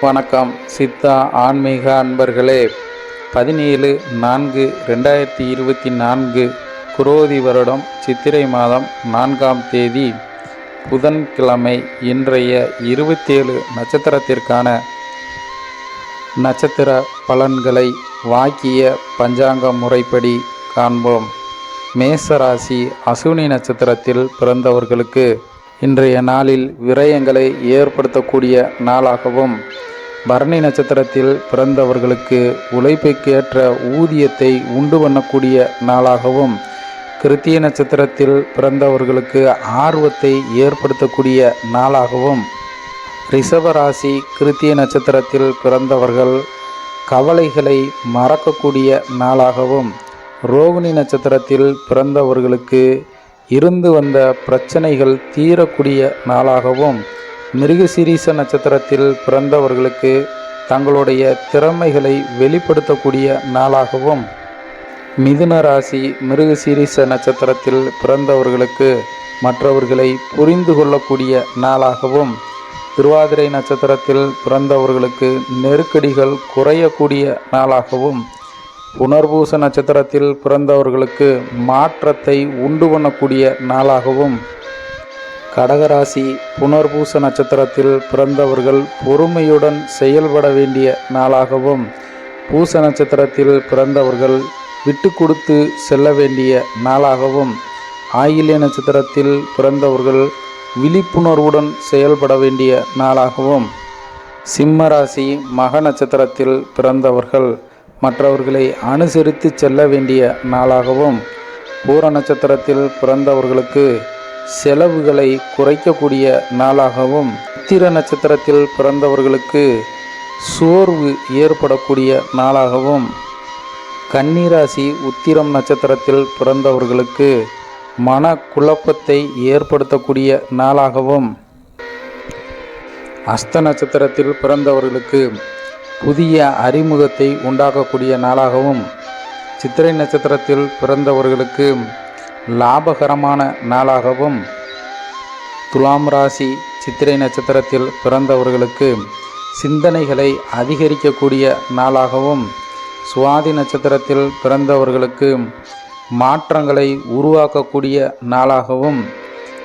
வணக்கம் சித்தா ஆன்மீக அன்பர்களே. 17/4/2024 குரோதி வருடம் சித்திரை மாதம் 4ஆம் தேதி புதன்கிழமை. இன்றைய 27 நட்சத்திரத்திற்கான நட்சத்திர பலன்களை வாக்கிய பஞ்சாங்க முறைப்படி காண்போம். மேசராசி அசுவினி நட்சத்திரத்தில் பிறந்தவர்களுக்கு இன்றைய நாளில் விரயங்களை ஏற்படுத்தக்கூடிய நாளாகவும், பரணி நட்சத்திரத்தில் பிறந்தவர்களுக்கு உழைப்புக்கேற்ற ஊதியத்தை உண்டு பண்ணக்கூடிய நாளாகவும், கிருத்திய நட்சத்திரத்தில் பிறந்தவர்களுக்கு ஆர்வத்தை ஏற்படுத்தக்கூடிய நாளாகவும், ரிஷபராசி கிருத்திய நட்சத்திரத்தில் பிறந்தவர்கள் கவலைகளை மறக்கக்கூடிய நாளாகவும், ரோகிணி நட்சத்திரத்தில் பிறந்தவர்களுக்கு இருந்து வந்த பிரச்சனைகள் தீரக்கூடிய நாளாகவும், மிருகசீரிஷ நட்சத்திரத்தில் பிறந்தவர்களுக்கு தங்களுடைய திறமைகளை வெளிப்படுத்தக்கூடிய நாளாகவும், மிதுன ராசி மிருகசீரிஷ நட்சத்திரத்தில் பிறந்தவர்களுக்கு மற்றவர்களை புரிந்து கொள்ளக்கூடிய நாளாகவும், திருவாதிரை நட்சத்திரத்தில் பிறந்தவர்களுக்கு நெருக்கடிகள் குறையக்கூடிய நாளாகவும், புனர்பூச நட்சத்திரத்தில் பிறந்தவர்களுக்கு மாற்றத்தை உண்டு பண்ணக்கூடிய நாளாகவும், கடகராசி புனர்பூச நட்சத்திரத்தில் பிறந்தவர்கள் பொறுமையுடன் செயல்பட வேண்டிய நாளாகவும், பூச நட்சத்திரத்தில் பிறந்தவர்கள் விட்டு கொடுத்து செல்ல வேண்டிய நாளாகவும், ஆயில்ய நட்சத்திரத்தில் பிறந்தவர்கள் விழிப்புணர்வுடன் செயல்பட வேண்டிய நாளாகவும், சிம்மராசி மக நட்சத்திரத்தில் பிறந்தவர்கள் மற்றவர்களை அனுசரித்து செல்ல வேண்டிய நாளாகவும், பூர நட்சத்திரத்தில் பிறந்தவர்களுக்கு செலவுகளை குறைக்கக்கூடிய நாளாகவும், உத்திர நட்சத்திரத்தில் பிறந்தவர்களுக்கு சோர்வு ஏற்படக்கூடிய நாளாகவும், கன்னிராசி உத்திரம் நட்சத்திரத்தில் பிறந்தவர்களுக்கு மன குழப்பத்தை ஏற்படுத்தக்கூடிய நாளாகவும், அஸ்த நட்சத்திரத்தில் பிறந்தவர்களுக்கு புதிய அறிமுகத்தை உண்டாக்கக்கூடிய நாளாகவும், சித்திரை நட்சத்திரத்தில் பிறந்தவர்களுக்கு லாபகரமான நாளாகவும், துலாம் ராசி சித்திரை நட்சத்திரத்தில் பிறந்தவர்களுக்கு சிந்தனைகளை அதிகரிக்கக்கூடிய நாளாகவும், சுவாதி நட்சத்திரத்தில் பிறந்தவர்களுக்கு மாற்றங்களை உருவாக்கக்கூடிய நாளாகவும்,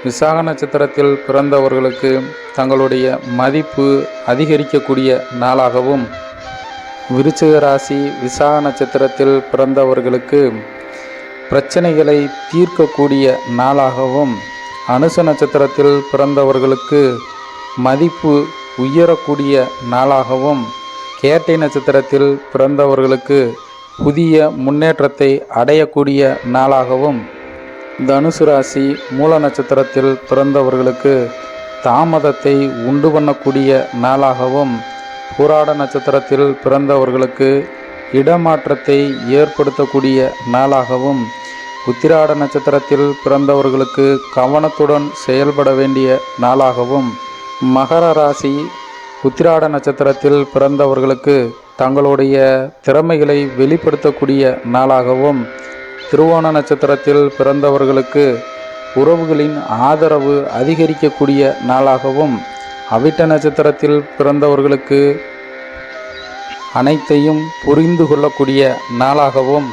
விசாக நட்சத்திரத்தில் பிறந்தவர்களுக்கு தங்களுடைய மதிப்பு அதிகரிக்கக்கூடிய நாளாகவும், விருச்சிக ராசி விசாக நட்சத்திரத்தில் பிறந்தவர்களுக்கு பிரச்சனைகளை தீர்க்கக்கூடிய நாளாகவும், அனுச நட்சத்திரத்தில் பிறந்தவர்களுக்கு மதிப்பு உயரக்கூடிய நாளாகவும், கேட்டை நட்சத்திரத்தில் பிறந்தவர்களுக்கு புதிய முன்னேற்றத்தை அடையக்கூடிய நாளாகவும், தனுசு ராசி மூல நட்சத்திரத்தில் பிறந்தவர்களுக்கு தாமதத்தை உண்டு பண்ணக்கூடிய நாளாகவும், பூராட நட்சத்திரத்தில் பிறந்தவர்களுக்கு இடமாற்றத்தை ஏற்படுத்தக்கூடிய நாளாகவும், உத்திராட நட்சத்திரத்தில் பிறந்தவர்களுக்கு கவனத்துடன் செயல்பட வேண்டிய நாளாகவும், மகர ராசி உத்திராட நட்சத்திரத்தில் பிறந்தவர்களுக்கு தங்களுடைய திறமைகளை வெளிப்படுத்தக்கூடிய நாளாகவும், திருவோண நட்சத்திரத்தில் பிறந்தவர்களுக்கு உறவுகளின் ஆதரவு அதிகரிக்கக்கூடிய நாளாகவும், அவிட்ட நட்சத்திரத்தில் பிறந்தவர்களுக்கு அனைத்தையும் புரிந்து கொள்ளக்கூடிய நாளாகவும்,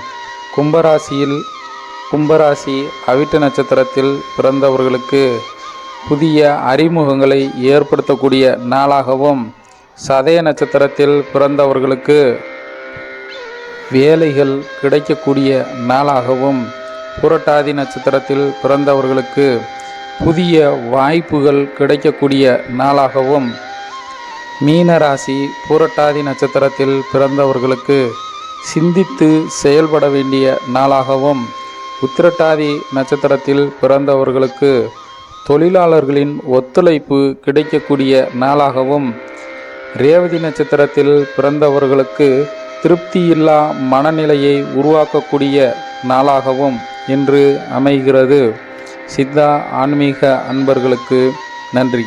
கும்பராசி அவிட்ட நட்சத்திரத்தில் பிறந்தவர்களுக்கு புதிய அறிமுகங்களை ஏற்படுத்தக்கூடிய நாளாகவும், சதய நட்சத்திரத்தில் பிறந்தவர்களுக்கு வேலைகள் கிடைக்கக்கூடிய நாளாகவும், புரட்டாதி நட்சத்திரத்தில் பிறந்தவர்களுக்கு புதிய வாய்ப்புகள் கிடைக்கக்கூடிய நாளாகவும், மீனராசி புரட்டாதி நட்சத்திரத்தில் பிறந்தவர்களுக்கு சிந்தித்து செயல்பட வேண்டிய நாளாகவும், உத்திரட்டாதி நட்சத்திரத்தில் பிறந்தவர்களுக்கு தொழிலாளர்களின் ஒத்துழைப்பு கிடைக்கக்கூடிய நாளாகவும், ரேவதி நட்சத்திரத்தில் பிறந்தவர்களுக்கு திருப்தியில்லா மனநிலையை உருவாக்கக்கூடிய நாளாகவும் இன்று அமைகிறது. சித்தா ஆன்மீக அன்பர்களுக்கு நன்றி.